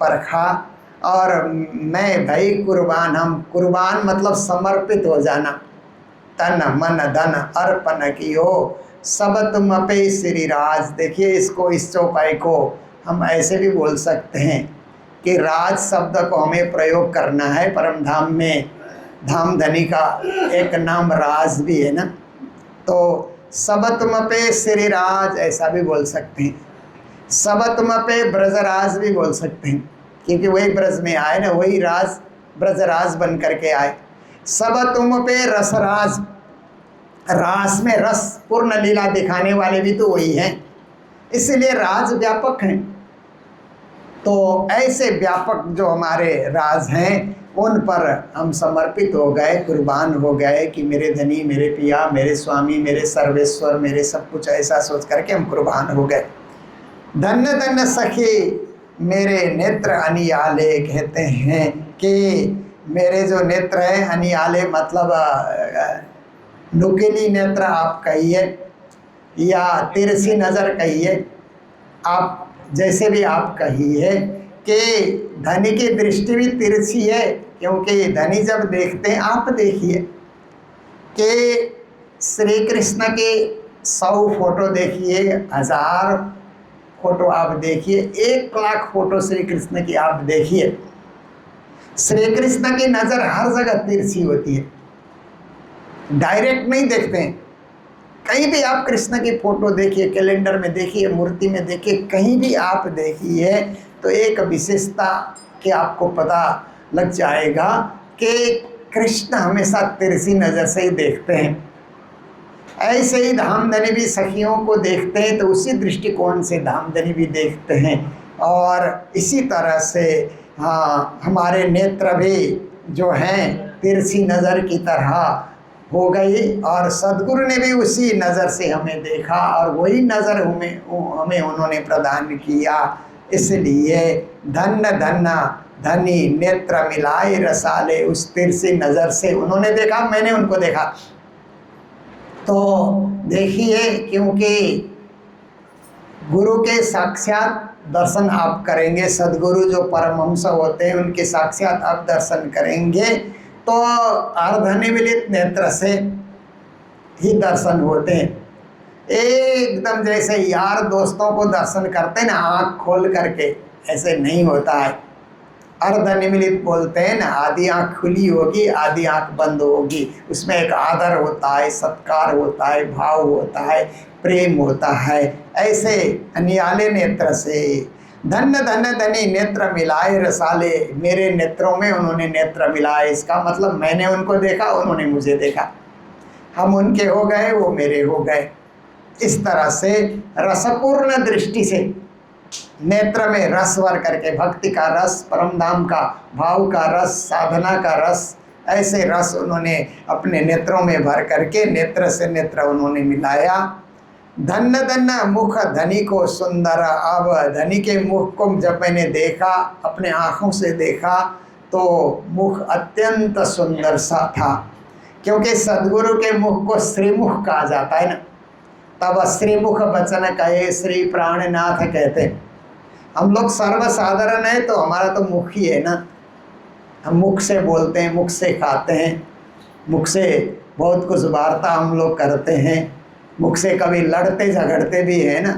S2: परखा, और मैं भाई कुर्बान, हम कुर्बान मतलब समर्पित हो जाना, तन मन धन अर्पण कियो सब तुम पे श्री राज। देखिए इसको, इस चौपाई को हम ऐसे भी बोल सकते हैं कि राज शब्द को हमें प्रयोग करना है। परम धाम में धाम धनी का एक नाम राज भी है ना। तो सब तुम पे श्री राज ऐसा भी बोल सकते हैं, सब तुम पे ब्रजराज भी बोल सकते हैं, क्योंकि वही ब्रज में आए ना, वही राज ब्रजराज बन करके आए। सब तुम पे रसराज, रास में रस पूर्ण लीला दिखाने वाले भी तो वही हैं, इसलिए राज व्यापक हैं। तो ऐसे व्यापक जो हमारे राज हैं उन पर हम समर्पित हो गए, कुर्बान हो गए कि मेरे धनी, मेरे पिया, मेरे स्वामी, मेरे सर्वेश्वर, मेरे सब कुछ, ऐसा सोच करके हम कुर्बान हो गए। धन्य धन्य सखी मेरे नेत्र अनियाले, कहते हैं कि मेरे जो नेत्र हैं, अनियाले मतलब नुकीली नेत्र आप कहिए या तिरछी नज़र कहिए, आप जैसे भी आप कहिए, कि धनी की दृष्टि भी तिरछी है, क्योंकि धनी जब देखते हैं, आप देखिए कि श्री कृष्ण के 100 फोटो देखिए, 1000 फोटो आप देखिए, 1,00,000 फोटो श्री कृष्ण की आप देखिए, श्री कृष्ण की नज़र हर जगह तिरछी होती है, डायरेक्ट नहीं देखते हैं। कहीं भी आप कृष्ण की फोटो देखिए, कैलेंडर में देखिए, मूर्ति में देखिए, कहीं भी आप देखिए, तो एक विशेषता कि आपको पता लग जाएगा कि कृष्ण हमेशा तिरछी नज़र से ही देखते हैं। ऐसे ही धामधनी भी सखियों को देखते हैं, तो उसी दृष्टिकोण से धामधनी भी देखते हैं। और इसी तरह से हाँ, हमारे नेत्र भी जो हैं तिरछी नज़र की तरह हो गई, और सद्गुरु ने भी उसी नज़र से हमें देखा, और वही नज़र हमें उन्होंने प्रदान किया। इसलिए धन्य धन्य धनी नेत्र मिलाए रसाले, उस तिरछी नज़र से उन्होंने देखा, मैंने उनको देखा। तो देखिए, क्योंकि गुरु के साक्षात दर्शन आप करेंगे, सद्गुरु जो परमहंस होते हैं उनके साक्षात आप दर्शन करेंगे, तो अर्धनिमीलित नेत्र से ही दर्शन होते हैं। एकदम जैसे यार दोस्तों को दर्शन करते हैं ना आँख खोल करके, ऐसे नहीं होता है। अर्धनिमीलित बोलते हैं ना, आधी आँख खुली होगी, आधी आँख बंद होगी, उसमें एक आदर होता है, सत्कार होता है, भाव होता है, प्रेम होता है। ऐसे अनियाले नेत्र से धन्य धन्य धनी नेत्र मिलाए रसाले, मेरे नेत्रों में उन्होंने नेत्र मिलाए। इसका मतलब मैंने उनको देखा, उन्होंने मुझे देखा, हम उनके हो गए, वो मेरे हो गए। इस तरह से रसपूर्ण दृष्टि से नेत्र में रस भर करके, भक्ति का रस, परमधाम का भाव का रस, साधना का रस, ऐसे रस उन्होंने अपने नेत्रों में भर करके नेत्र से नेत्र उन्होंने मिलाया। धन्य धन्य मुख धनी को सुंदर, अब धनी के मुख को जब मैंने देखा, अपने आँखों से देखा, तो मुख अत्यंत सुंदर सा था, क्योंकि सद्गुरु के मुख को श्रीमुख कहा जाता है ना, तब श्रीमुख वचन कहे श्री प्राणनाथ कहते हैं। हम लोग सर्वसाधारण है, तो हमारा तो मुख ही है ना, हम मुख से बोलते हैं, मुख से खाते हैं, मुख से बहुत कुछ वार्ता हम लोग करते हैं, मुख से कभी लड़ते झगड़ते भी है ना।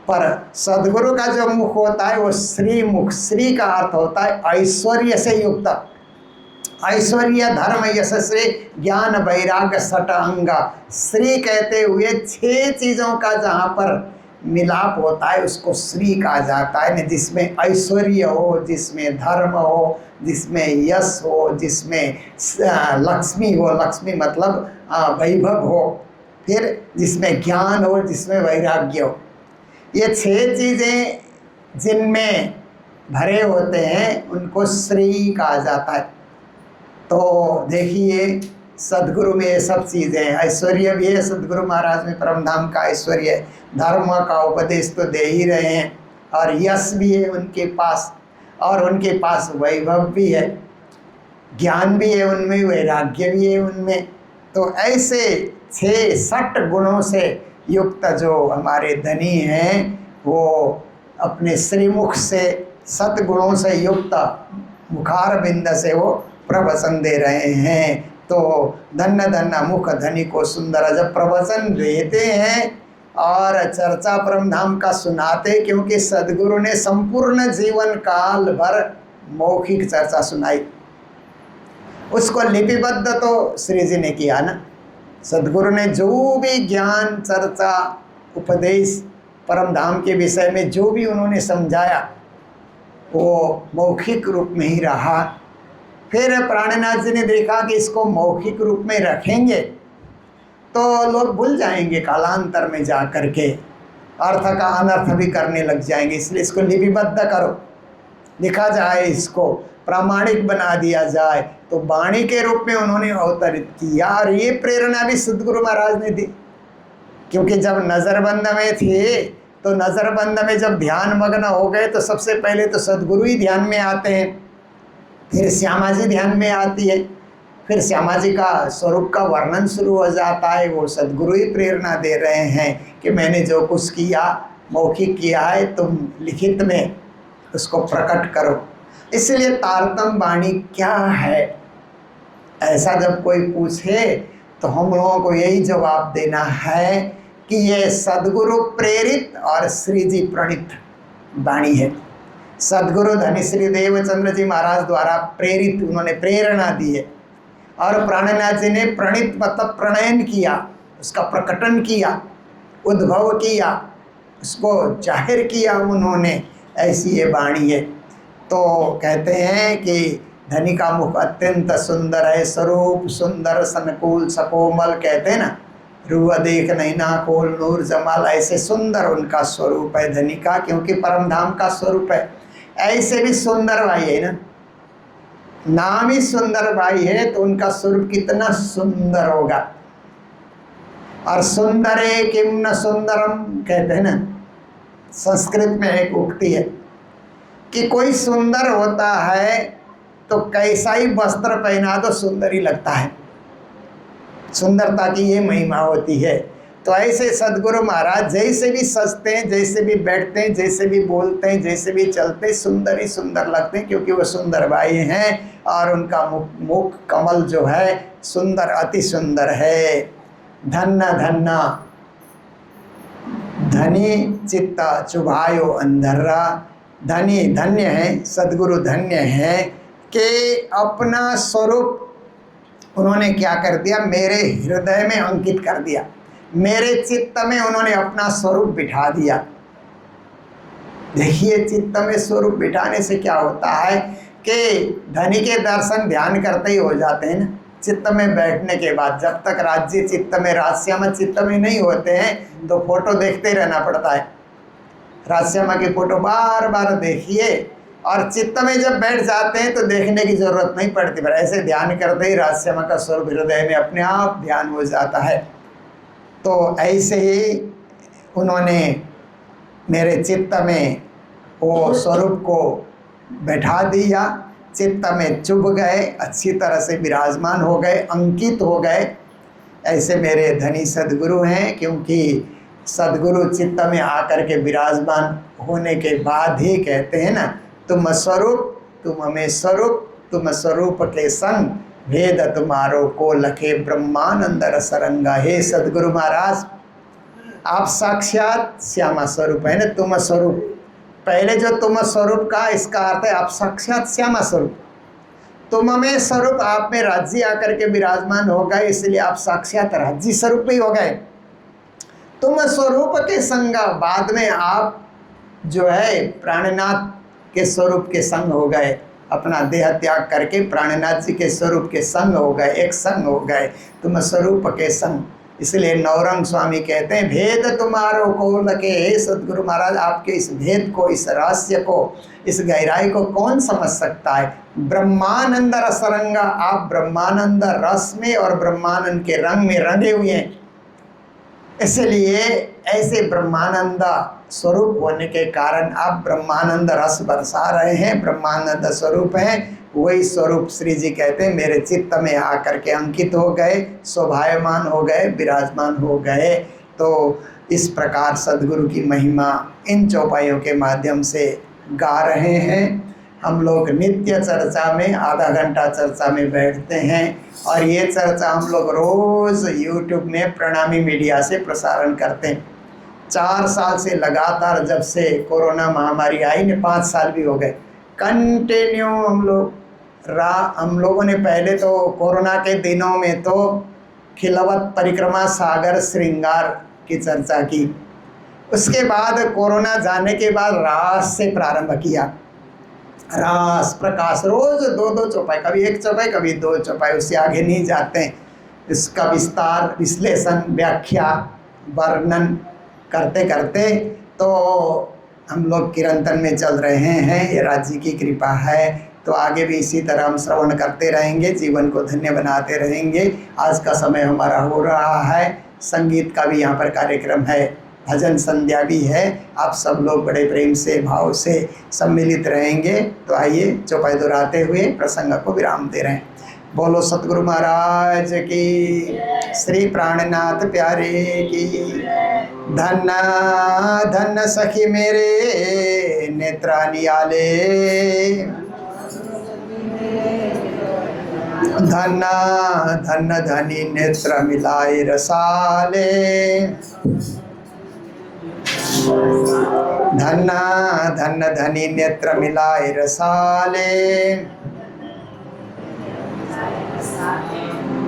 S2: पर सद्गुरु का जो मुख होता है वो श्री मुख, श्री का अर्थ होता है ऐश्वर्य से युक्त, ऐश्वर्य धर्म यशस्वी ज्ञान वैराग्य सट अंगा। श्री कहते हुए 6 चीज़ों का जहाँ पर मिलाप होता है उसको श्री कहा जाता है न, जिसमें ऐश्वर्य हो, जिसमें धर्म हो, जिसमें यश हो, जिसमें लक्ष्मी हो, लक्ष्मी मतलब वैभव हो, फिर जिसमें ज्ञान हो, जिसमें वैराग्य हो। ये 6 चीज़ें जिनमें भरे होते हैं उनको श्री कहा जाता है। तो देखिए सद्गुरु में ये सब चीज़ें हैं, ऐश्वर्य भी है सद्गुरु महाराज में, परमधाम का ऐश्वर्य, धर्म का उपदेश तो दे ही रहे हैं, और यश भी है उनके पास, और उनके पास वैभव भी है, ज्ञान भी है उनमें, वैराग्य भी है उनमें। तो ऐसे 6 गुणों से युक्त जो हमारे धनी हैं, वो अपने श्रीमुख से सद्गुणों से युक्त मुखार बिंद से वो प्रवचन दे रहे हैं। तो धन्य धन्य मुख धनी को सुंदर, जब प्रवचन देते हैं और चर्चा परमधाम का सुनाते, क्योंकि सद्गुरु ने संपूर्ण जीवन काल भर मौखिक चर्चा सुनाई, उसको लिपिबद्ध तो श्री जी ने किया ना। सद्गुरु ने जो भी ज्ञान चर्चा उपदेश परमधाम के विषय में जो भी उन्होंने समझाया वो मौखिक रूप में ही रहा। फिर प्राणनाथ जी ने देखा कि इसको मौखिक रूप में रखेंगे तो लोग भूल जाएंगे कालांतर में जा कर के, अर्थ का अनर्थ भी करने लग जाएंगे। इसलिए इसको लिपिबद्ध करो, लिखा जाए, इसको प्रामाणिक बना दिया जाए। तो वाणी के रूप में उन्होंने अवतरित किया। और ये प्रेरणा भी सद्गुरु महाराज ने दी, क्योंकि जब नज़रबंद में थे तो नज़रबंद में जब ध्यान मग्न हो गए तो सबसे पहले तो सद्गुरु ही ध्यान में आते हैं, फिर श्यामा जी ध्यान में आती है, फिर श्यामा जी का स्वरूप का वर्णन शुरू हो जाता है। वो सद्गुरु ही प्रेरणा दे रहे हैं कि मैंने जो कुछ किया, मौखिक किया है, तुम लिखित में उसको प्रकट करो। इसलिए तारतम वाणी क्या है, ऐसा जब कोई पूछे तो हम लोगों को यही जवाब देना है कि ये सद्गुरु प्रेरित और श्री जी प्रणीत वाणी है। सद्गुरु धनी श्री देवचंद्र जी महाराज द्वारा प्रेरित, उन्होंने प्रेरणा दी है। और प्राणनाथ जी ने प्रणीत मतलब प्रणयन किया, उसका प्रकटन किया, उद्भव किया, उसको जाहिर किया उन्होंने। ऐसी ये वाणी है। तो कहते हैं कि धनी का मुख अत्यंत सुंदर है, स्वरूप सुंदर सनकुल सकोमल, कहते हैं ना, रूह देख नैना कोल नूर जमाल, ऐसे सुंदर उनका स्वरूप है धनी का, क्योंकि परमधाम का स्वरूप है। ऐसे भी सुंदर भाई है ना, नाम ही सुंदर भाई है तो उनका स्वरूप कितना सुंदर होगा। और सुंदरे किम न सुंदरम, कहते हैं ना, संस्कृत में एक उक्ति है कि कोई सुंदर होता है तो कैसा ही वस्त्र पहना दो सुंदर ही लगता है। सुंदरता की ये महिमा होती है। तो ऐसे सद्गुरु महाराज जैसे भी सजते हैं, जैसे भी बैठते हैं, जैसे भी बोलते हैं, जैसे भी चलते हैं, सुंदर ही सुंदर लगते हैं, क्योंकि वो सुंदर भाई हैं। और उनका मुख कमल जो है सुंदर, अति सुंदर है। धन्ना धन्ना धनी चित्ता चुभायो अंधरा, धनी धन्य है, सद्गुरु धन्य है कि अपना स्वरूप उन्होंने क्या कर दिया, मेरे हृदय में अंकित कर दिया, मेरे चित्त में उन्होंने अपना स्वरूप बिठा दिया। देखिए, चित्त में स्वरूप बिठाने से क्या होता है कि धनी के दर्शन ध्यान करते ही हो जाते हैं ना। चित्त में बैठने के बाद जब तक राज्य चित्त में, राजश्यामा चित्त में नहीं होते हैं तो फोटो देखते ही रहना पड़ता है। राजश्यामा की फोटो बार बार देखिए, और चित्त में जब बैठ जाते हैं तो देखने की जरूरत नहीं पड़ती, पर ऐसे ध्यान करते ही राजश्यामा का स्वरूप हृदय में अपने आप ध्यान हो जाता है। तो ऐसे ही उन्होंने मेरे चित्त में वो स्वरूप को बैठा दिया, चित्त में चुभ गए, अच्छी तरह से विराजमान हो गए, अंकित हो गए। ऐसे मेरे धनी सद्गुरु हैं, क्योंकि सद्गुरु चित्त में आकर के विराजमान होने के बाद ही कहते हैं ना, तुम स्वरूप तुम हमें स्वरूप, तुम स्वरूप के संग भेद तुम्हारो को लखे ब्रह्मानंद रसरंगा। हे सद्गुरु महाराज, आप साक्षात श्यामा स्वरूप है ना, तुम स्वरूप। पहले जो तुम स्वरूप का, इसका अर्थ है आप साक्षात श्यामा स्वरूप। तुम में स्वरूप, आप में राज्य आकर के विराजमान हो गए, इसलिए आप साक्षात राज्य स्वरूप ही हो गए। तुम स्वरूप के संग, बाद में आप जो है प्राणनाथ के स्वरूप के संग हो गए, अपना देह त्याग करके प्राणनाथ जी के स्वरूप के संग हो गए, एक संग हो गए, तुम स्वरूप के संग। इसलिए नौरंग स्वामी कहते हैं, भेद तुम्हारो को लगे। हे सद्गुरु महाराज, आपके इस भेद को, इस रहस्य को, इस गहराई को कौन समझ सकता है। ब्रह्मानंद रसरंगा, आप ब्रह्मानंद रस में और ब्रह्मानंद के रंग में रंगे हुए हैं। इसलिए ऐसे ब्रह्मानंद स्वरूप होने के कारण आप ब्रह्मानंद रस बरसा रहे हैं, ब्रह्मानंद स्वरूप हैं। वही स्वरूप श्री जी कहते हैं मेरे चित्त में आकर के अंकित हो गए, शोभायमान हो गए, विराजमान हो गए। तो इस प्रकार सद्गुरु की महिमा इन चौपाइयों के माध्यम से गा रहे हैं। हम लोग नित्य चर्चा में आधा घंटा चर्चा में बैठते हैं, और ये चर्चा हम लोग रोज़ यूट्यूब में प्रणामी मीडिया से प्रसारण करते हैं। 4 साल से लगातार, जब से कोरोना महामारी आई ने 5 साल भी हो गए, कंटिन्यू हम लोगों ने पहले तो कोरोना के दिनों में तो खिलवत परिक्रमा सागर श्रृंगार की चर्चा की। उसके बाद कोरोना जाने के बाद रास से प्रारंभ किया। रास प्रकाश रोज 2-2 चौपाई, कभी 1 चौपाई, कभी 2 चौपाई, उससे आगे नहीं जाते हैं। इसका विस्तार, विश्लेषण, व्याख्या, वर्णन करते करते तो हम लोग कीर्तन में चल रहे हैं। ये राज्य की कृपा है, तो आगे भी इसी तरह हम श्रवण करते रहेंगे, जीवन को धन्य बनाते रहेंगे। आज का समय हमारा हो रहा है, संगीत का भी यहाँ पर कार्यक्रम है, भजन संध्या भी है। आप सब लोग बड़े प्रेम से भाव से सम्मिलित रहेंगे। तो आइए चौपाई दोहराते हुए प्रसंग को विराम दे रहे हैं। बोलो सतगुरु महाराज की, श्री प्राणनाथ प्यारे की। धन्ना धन्ना सखी मेरे नेत्रा नियाले, धन्ना धन्ना धनी नेत्र मिलाए रसाले, धन्ना धन्ना धनी नेत्र मिलाए रसाले,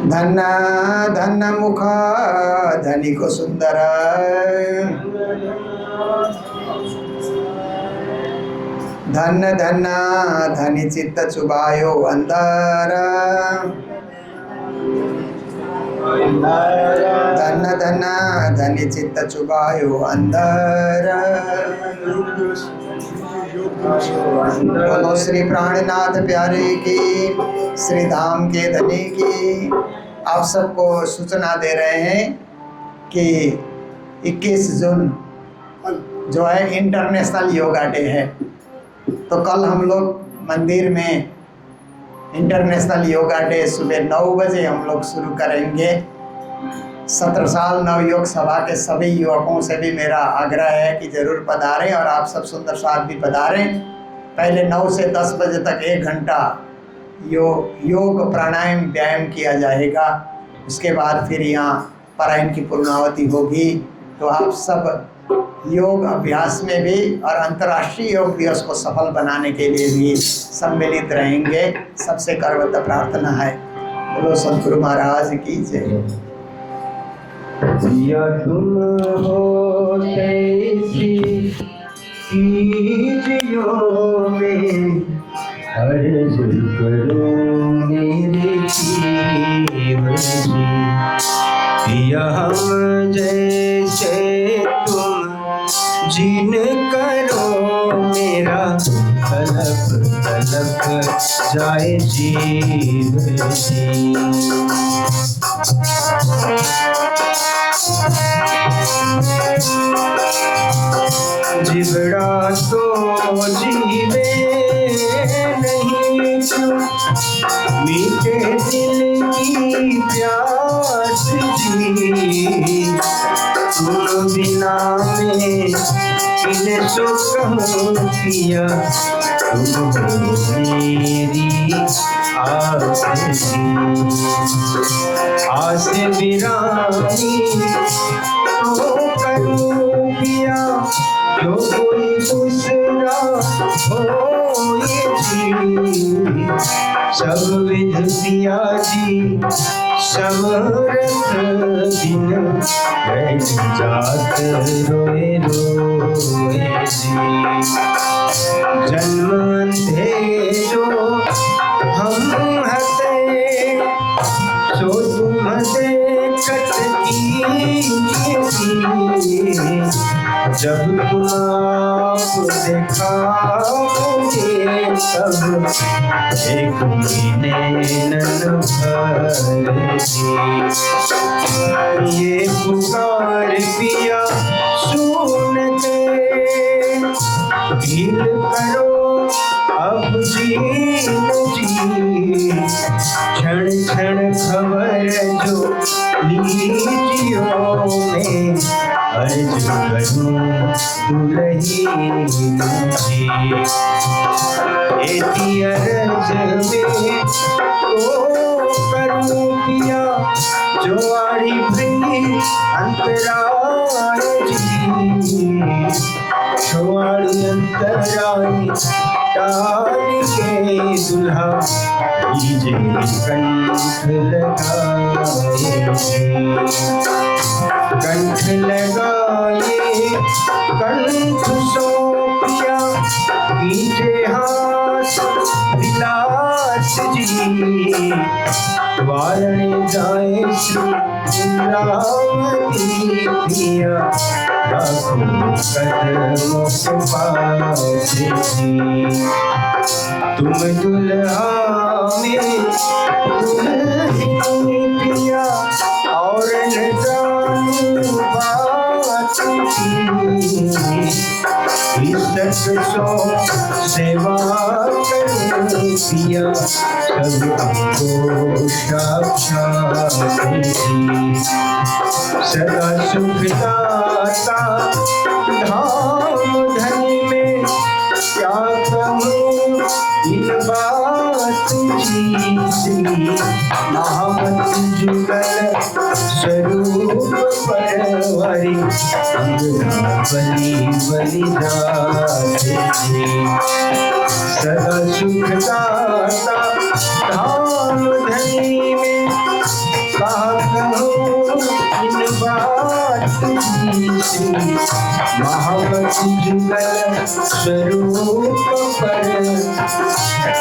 S2: धन्ना धन्ना मुख धनी को सुंदर, धन्ना धन्ना धनी चित्त चुबायो अंदर, धन्ना धन्ना धनी चित्त चुबायो अंदर। बोलो श्री प्राणनाथ प्यारे की, श्री धाम के धनी की। आप सबको सूचना दे रहे हैं कि 21 जून जो है इंटरनेशनल योगा डे है। तो कल हम लोग मंदिर में इंटरनेशनल योगा डे सुबह 9 बजे हम लोग शुरू करेंगे। 17 साल नवयोग सभा के सभी युवकों से भी मेरा आग्रह है कि जरूर पधारें, और आप सब सुंदर साथ भी पधारें। पहले 9 से 10 बजे तक 1 घंटा योग प्राणायाम व्यायाम किया जाएगा। उसके बाद फिर यहाँ पारायण की पूर्णावती होगी। तो आप सब योग अभ्यास में भी और अंतर्राष्ट्रीय योग दिवस को सफल बनाने के लिए भी सम्मिलित रहेंगे। सबसे करबद्ध प्रार्थना है। बोलो सतगुरु महाराज की जय।
S1: या तुम हो तैसी कीजियो में, अर्ज करो मेरे जीवन जी। या हम जैसे तुम जिन करो, मेरा तलप तलप जाए जीवन जी। जिबड़ा तो जीवे नहीं क्यों, मीठे दिल की प्यास जी। तुम बिना में किन सो कहूँ पिया, तुम हो मेरी आस जी। आस बिरानी तो करूँ पिया, जो कोई दूसरा हो ये जी। सब विध पिया जी, सब रस दिन बैठ जात रोए रोए जी। जन्म अंधेरो हम हते, सो तुम देखत कीजिए। जब तुम आप देखाओगे तब एक नैनन भर जी। ये पुकार पिया सुन के, ढील करो अब जीन जी। क्षण क्षण खबर जो लीजियो में, अर्ज करूं दुलही जी। एती अर्ज में तो करूं पिया, जो आड़ी भई अंतराय जी। छोड़ी अंतराय टाल के दुल्हा, लीजे कंठ लगाए, कंठ लगाए कंठ सौंपिया, कीजे हाथ विलास जी। वारणे जाए श्री इंद्रावती पिया, राखो कदमों के पास जी। तुम दुल्हा में दुल्हन पिया और न जानू बात की। इज्जत सो सेवा कर पिया सबको साक्षात जी। सदा सुखदाता धाम धनी में क्या कहूँ इन बात जी। महामत जुगल स्वरूप परवरी अंगना बलि बलिदान जी। सदा सुखदाता धाम धनी में कहा कहूँ इन बात जी। महावत जुगल स्वरूप पर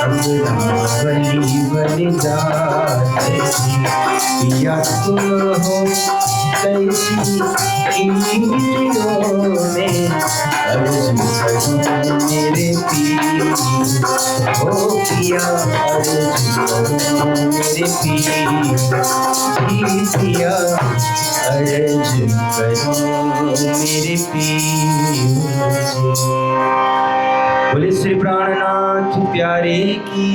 S1: अंगना बलि बलिदान जी। या तुम हो कैसी कीर्तियों में अर्ज करूं मेरे पीर हो पिया। अर्ज करूं मेरे पीर पिया। अर्ज करूं मेरे पीर। बोले श्री प्राणनाथ प्यारे की।